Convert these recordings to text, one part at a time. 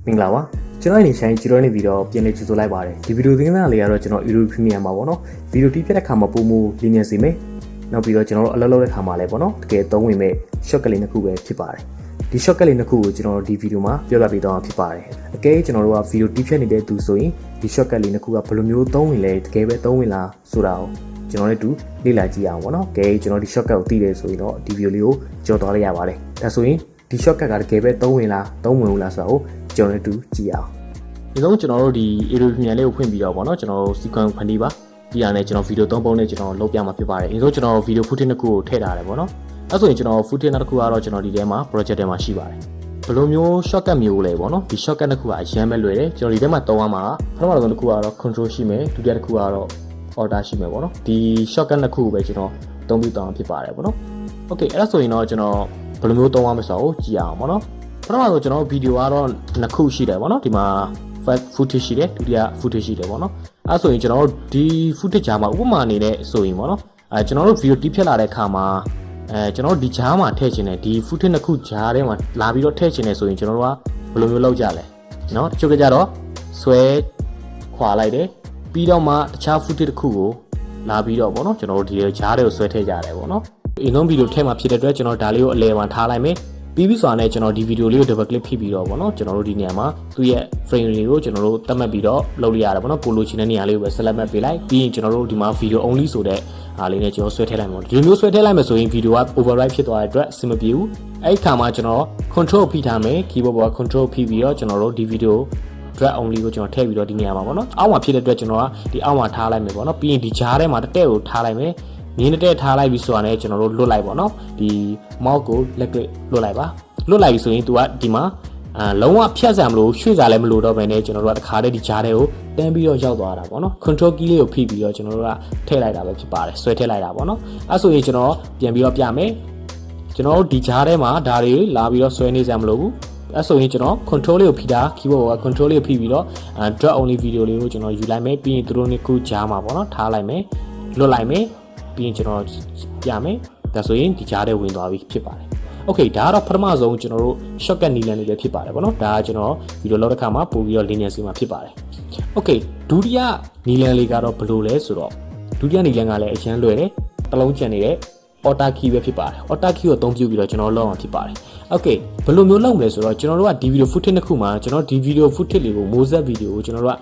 မင်္ဂလာပါကျွန်တော်အနေဆိုင်ကြည့်တော့နေပြီးတော့ပြန်လည်ကြိုဆိုလိုက်ပါတယ်ဒီဗီဒီယိုသင်ခန်းစာလေးကတော့ကျွန်တော် Adobe Premiere မှာပေါ့နော်ဗီဒီယိုတီးပြတဲ့ခါမှာပုံမှုလင်းမြန်စေမယ်နောက်ပြီးတော့ကျွန်တော်တို့အလုပ်လုပ်တဲ့ခါမှာလည်းပေါ့နော်တကယ်သုံးဝင်မဲ့ shortcut လေးနှစ်ခုပဲဖြစ်ပါတယ်ဒီ shortcut လေးနှစ်ခုကိုကျွန်တော်တို့ဒီဗီဒီယိုမှာပြောပြပေးသွားမှာဖြစ်ပါတယ်အကယ်ကျွန်တော်တို့ကဗီဒီယိုတီးပြနေတဲ့သူဆိုရင်ဒီ shortcut လေးနှစ်ခုကဘယ်လိုမျိုးသုံးဝင်လဲတကယ်ပဲသုံးဝင်လားဆိုတာကိုကျွန်တော်လည်းတူလေ့လာကြည့်အောင်ပေါ့နော်ကဲကျွန်တော်ဒီ shortcut ကိုသိတယ်ဆိုရင်တော့ဒီဗီဒီယိုလေးကိုကြော်သွားလိုက်ရပါတယ်ဒါဆိုရင်ဒီ shortcut ကတကယ်ပဲသုံးဝင်လားသုံးဝင်ဘူးလားဆိုတာကိုကျွန်တော်လည်းတူကြည့်အောင်ဒီဆုံးကျွန်တော်တို့ဒီ Adobe Premiere လေးကိုဖွင့်ပြီးတော့ပေါ့နော်ကျွန်တော်တို့ sequence ဖန်တီးပါပြီးရတယ်ကျွန်တော်ဗီဒီယို3ပုံနဲ့ကျွန်တော်လုပ်ပြမှာဖြစ်ပါတယ်ဒီဆုံးကျွန်တော်ဗီဒီယို footage တစ်ခုကိုထည့်ထားတယ်ပေါ့နော်အဲဆိုရင်ကျွန်တော် footage တစ်ခုကတော့ကျွန်တော်ဒီထဲမှာ project ထဲမှာရှိပါတယ်ဘယ်လိုမျိုး shortcut မျိုးလဲပေါ့နော်ဒီ shortcut တစ်ခုကအရန်ပဲလွယ်တယ်ကျွန်တော်ဒီထဲမှာသုံးရမှာပထမဆုံးတစ်ခုကတော့ control ရှိမယ်ဒုတိယတစ်ခုကတော့ order ရှိမယ်ပေါ့နော်ဒီ shortcut တစ်ခုကိုပဲကျွန်တော်သုံးပြီးတောင်းဖြစ်ပါတယ်ပေါ့နော် okay အဲ့ဒါဆိုရင်တော့ကျွန်တော်ဘယ်လိုမျိုးသုံးရမလဲဆိုတော့ကြည့်အောင်ပေါ့နော်ပထမဆုံးကျွန်တော်ဗီဒီယိုကတော့နှစ်ခုရှိတယ်ပေါ့နော်ဒီမှာ footage ရှိတယ်ဒုတိယ footage ရှိတယ်ပေါ့နော်အဲဆိုရင်ကျွန်တော်တို့ဒီ footage ကြားမှာဥပမာအနေနဲ့ဆိုရင်ပေါ့နော်ကျွန်တော်တို့ video တီးဖြတ်လာတဲ့အခါမှာကျွန်တော်တို့ဒီကြားမှာထည့်ချင်တယ်ဒီ footage နှစ်ခုကြားထဲမှာလာပြီးတော့ထည့်ချင်တယ်ဆိုရင်ကျွန်တော်တို့ကဘယ်လိုမျိုးလုပ်ကြလဲနော်တချို့ကကြတော့ဆွဲခွာလိုက်တယ်ပြီးတော့မှတခြား footage တစ်ခုကိုလာပြီးတော့ပေါ့နော်ကျွန်တော်တို့ဒီကြားထဲကိုဆွဲထည့်ကြတယ်ပေါ့နော်အရင်ဆုံးဗီဒီယိုထဲမှာဖြစ်တဲ့အတွက်ကျွန်တော်ဒါလေးကိုအလဲမှာထားလိုက်မယ်ပြီးပြီဆိုတာနဲ့ကျွန်တော်ဒီဗီဒီယိုလေးကို double click ဖိပြီးတော့ဗောနော်ကျွန်တော်တို့ဒီနေရာမှာသူ့ရဲ့ frame တွေကိုကျွန်တော်တို့သတ်မှတ်ပြီးတော့လုပ်လိုက်ရတယ်ဗောနော်ကိုလိုချင်တဲ့နေရာလေးကိုပဲ select မှတ်ပေးလိုက်ပြီးရင်ကျွန်တော်တို့ဒီမှာ video only ဆိုတဲ့အားလေးနဲ့ကျွန်တော်ဆွဲထည့်လိုက်မှာဒီလိုမျိုးဆွဲထည့်လိုက်မယ်ဆိုရင်ဗီဒီယိုက override ဖြစ်သွားတဲ့အတွက်အဆင်မပြေဘူးအဲ့ဒီခါမှာကျွန်တော် control ဖိထားမယ် keyboard ပေါ်က control ဖိပြီးတော့ကျွန်တော်တို့ဒီဗီဒီယို drag only ကိုကျွန်တော်ထည့်ပြီးတော့ဒီနေရာမှာဗောနော်အောက်မှာဖြစ်တဲ့အတွက်ကျွန်တော်ကဒီအောက်မှာထားလိုက်မယ်ဗောနော်ပြီးရင်ဒီကြားထဲမှာတက်တဲ့ကိုထားလိုက်မယ်မြင်းတဲ့ထားလိုက်ပြီးဆိုတာနဲ့ကျွန်တော်တို့လွတ်လိုက်ပါတော့ဒီ mouse ကိုလက်ကလွတ်လိုက်ပါလွတ်လိုက်ပြီဆိုရင် तू ကဒီမှာလုံးဝဖြတ်စံမလို့ရွှေ့စရာလည်းမလိုတော့ဘဲနဲ့ကျွန်တော်တို့ကတခါတည်းဒီကြားထဲကိုတန်းပြီးတော့ရောက်သွားတာပေါ့နော် control key လေးကိုဖိပြီးတော့ကျွန်တော်တို့ကထည့်လိုက်တာပဲဖြစ်ပါတယ်ဆွဲထည့်လိုက်တာပေါ့နော်အဲဆိုရင်ကျွန်တော်ပြန်ပြီးတော့ပြမယ်ကျွန်တော်တို့ဒီကြားထဲမှာဒါတွေလာပြီးတော့ဆွဲနေစရာမလိုဘူးအဲဆိုရင်ကျွန်တော် control လေးကိုဖိတာ keyboard က control လေးကိုဖိပြီးတော့ drag only video လေးကိုကျွန်တော်ယူလိုက်မယ်ပြီးရင်သူတို့နှစ်ခုကြားမှာပေါ့နော်ထားလိုက်မယ်လွတ်လိုက်မယ်ပြီးရင်ကျွန်တော်ပြမယ်ဒါဆိုရင်ဒီကြားထဲဝင်သွားပြီဖြစ်ပါတယ်โอเคဒါကတော့ပထမဆုံးကျွန်တော်တို့ shortcut နည်းလမ်းလေးပဲဖြစ်ပါတယ်ဗောနော်ဒါကကျွန်တော်ဗီဒီယိုလောက်တဲ့ခါမှာပို့ပြီးတော့ linear စီမှာဖြစ်ပါတယ်โอเคဒုတိယနည်းလမ်းလေးကတော့ဘယ်လိုလဲဆိုတော့ဒုတိယနည်းလမ်းကလည်းအရန်လွယ်တယ်တစ်လုံးကျန်နေတဲ့ order key ပဲဖြစ်ပါတယ် order key ကိုအသုံးပြုပြီးတော့ကျွန်တော်လုပ်အောင်ဖြစ်ပါတယ်โอเคဘယ်လိုမျိုးလုပ်မလဲဆိုတော့ကျွန်တော်တို့ကဒီဗီဒီယို footage တစ်ခုမှာကျွန်တော်ဒီဗီဒီယို footage လေးကို Mozart ဗီဒီယိုကိုကျွန်တော်တို့က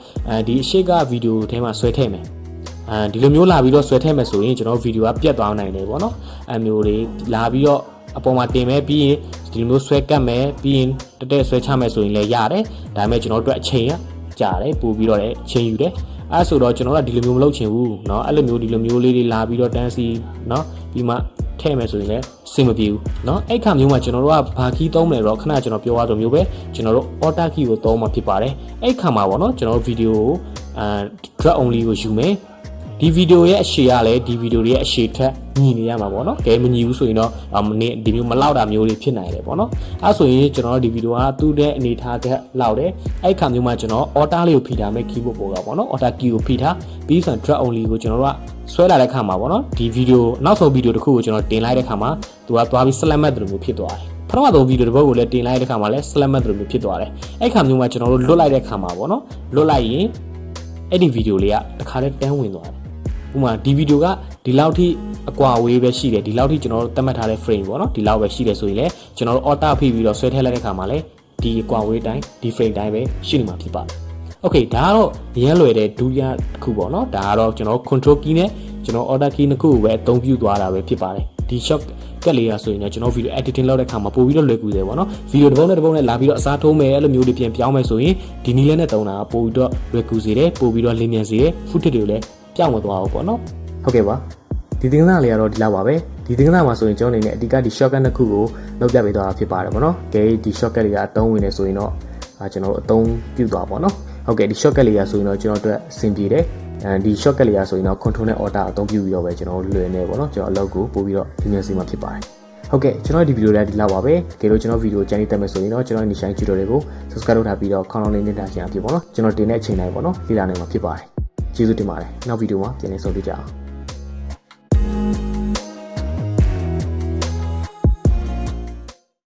ဒီအရှိကဗီဒီယိုထဲမှာဆွဲထည့်မယ်ဒီလိုမျိုးလာပြီးတော့ဆွဲထည့်မယ်ဆိုရင်ကျွန်တော်ဗီဒီယိုကပြတ်သွားနိုင်တယ်ပေါ့နော်အဲမျိုးတွေလာပြီးတော့အပေါ်မှာတင်မယ်ပြီးရင်ဒီလိုမျိုးဆွဲကတ်မယ်ပြီးရင်တက်ဆွဲချမယ်ဆိုရင်လည်းရတယ်ဒါပေမဲ့ကျွန်တော်တို့အချိန်ကကြာတယ်ပို့ပြီးတော့လည်းအချိန်ယူတယ်အဲဆိုတော့ကျွန်တော်ကဒီလိုမျိုးမလုပ်ချင်ဘူးเนาะအဲ့လိုမျိုးဒီလိုမျိုးလေးတွေလာပြီးတော့တန်းစီเนาะပြီးမှထည့်မယ်ဆိုရင်လည်းအဆင်မပြေဘူးเนาะအဲ့ခါမျိုးမှာကျွန်တော်တို့ကဘာခီးသုံးမယ်တော့ခဏကျွန်တော်ပြောရသလိုမျိုးပဲကျွန်တော်တို့ order key ကိုသုံးမှာဖြစ်ပါတယ်အဲ့ခါမှာပေါ့เนาะကျွန်တော်တို့ဗီဒီယိုကိုdrag only ကိုယူမယ်ဒီဗီဒီယိုရဲ့အရှည်ကလည်းဒီဗီဒီယိုရဲ့အရှည်ထက်ညီနေရမှာပေါ့နော်။ကဲမညီဘူးဆိုရင်တော့ဒီမျိုးမလောက်တာမျိုးတွေဖြစ်နိုင်တယ်ပေါ့နော်။အဲဆိုရင်ကျွန်တော်ဒီဗီဒီယိုကသူ့တဲ့အနေထားတဲ့လောက်တယ်။အဲ့ခါမျိုးမှာကျွန်တော် order လေးကိုဖိထားမယ် keyboard ပေါ်ကပေါ့နော်။ order key ကိုဖိထားပြီးဆိုရင် drag only ကိုကျွန်တော်တို့ကဆွဲလာတဲ့ခါမှာပေါ့နော်။ဒီဗီဒီယိုနောက်ဆုံးဗီဒီယိုတစ်ခုကိုကျွန်တော်တင်လိုက်တဲ့ခါမှာသူကသွားပြီး select မဲ့တယ်လို့မျိုးဖြစ်သွားတယ်။ပထမဆုံးဗီဒီယိုတစ်ပုဒ်ကိုလည်းတင်လိုက်တဲ့ခါမှာလည်း select မဲ့တယ်လို့မျိုးဖြစ်သွားတယ်။အဲ့ခါမျိုးမှာကျွန်တော်တို့လွတ်လိုက်တဲ့ခါမှာပေါ့နော်။လွတ်လိုက်ရင်အဲ့ဒီဗီဒီယိုလေးကတခါတည်းတန်းဝင်သွားတယ်ဥပမာဒီဗီဒီယိုကဒီလောက်ထိအကွာအဝေးပဲရှိတယ်ဒီလောက်ထိကျွန်တော်တို့သတ်မှတ်ထားတဲ့ frame ပေါ့နော်ဒီလောက်ပဲရှိတယ်ဆိုရင်လည်းကျွန်တော်တို့ auto ဖိပြီးတော့ဆွဲထည့်လိုက်တဲ့ခါမှာလည်းဒီအကွာအဝေးတိုင်းဒီ frame တိုင်းပဲရှိနေမှာဖြစ်ပါတယ်။ Okay ဒါကတော့ရမ်းလွယ်တဲ့ဒုတိယတစ်ခုပေါ့နော်ဒါကတော့ကျွန်တော် control key နဲ့ကျွန်တော် order key နှစ်ခုကိုပဲအသုံးပြုသွားတာပဲဖြစ်ပါတယ်ဒီ shot ကက်လေးရဆိုရင်လည်းကျွန်တော် video editing လုပ်တဲ့ခါမှာပို့ပြီးတော့လွယ်ကူတယ်ပေါ့နော် video တစ်ပုံနဲ့လာပြီးတော့အစားထိုးမယ်အဲ့လိုမျိုးတွေပြန်ပြောင်းမယ်ဆိုရင်ဒီနည်းလေးနဲ့သုံးတာပို့ပြီးတော့လွယ်ကူစေတယ်ပို့ပြီးတော့လင်းမြန်စေတယ် footage တွေကိုလည်းပြောင်းမသွားဘူးပေါ့နော်ဟုတ်ကဲ့ပါဒီသင်ခန်းစာလေးကတော့ဒီလောက်ပါပဲဒီသင်ခန်းစာမှာဆိုရင်ကျွန်တော်အနေနဲ့အဓိကဒီ shortcut နှစ်ခုကိုလုပ်ပြပေးသွားတာဖြစ်ပါတယ်ပေါ့နော်ကဲဒီ shortcut တွေကအသုံးဝင်နေဆိုရင်တော့ကျွန်တော်တို့အသုံးပြုသွားပါတော့ဟုတ်ကဲ့ဒီ shortcut လေးကဆိုရင်တော့ကျွန်တော်တို့အဆင်ပြေတယ်ဒီ shortcut လေးကဆိုရင်တော့ control နဲ့ order အသုံးပြုပြီးတော့ပဲကျွန်တော်လွယ်နေပေါ့နော်ကျွန်တော်အလုပ်ကိုပို့ပြီးတော့ဒီမျိုးစီမှာဖြစ်ပါတယ်ဟုတ်ကဲ့ကျွန်တော်ဒီဗီဒီယိုလေးဒီလောက်ပါပဲကဲလို့ကျွန်တော်ဗီဒီယိုကြိုက်နေတတ်မယ်ဆိုရင်တော့ကျွန်တော်ဒီ channel တွေကို subscribe လုပ်ထားပြီးတော့ ခေါင်းလုံးလေးနေတာချင်အဖြစ်ပေါ့နော်ကျွန်တော်တင်တဲ့အချိန်တိုင်းပေါ့နော်လေ့လာနိုင်မှာဖြစ်ပါတယ်ကျေးဇူးတင်ပါတယ်နောက်ဗီဒီယိုမှာပြန်လည်ဆုံတွေ့ကြအောင်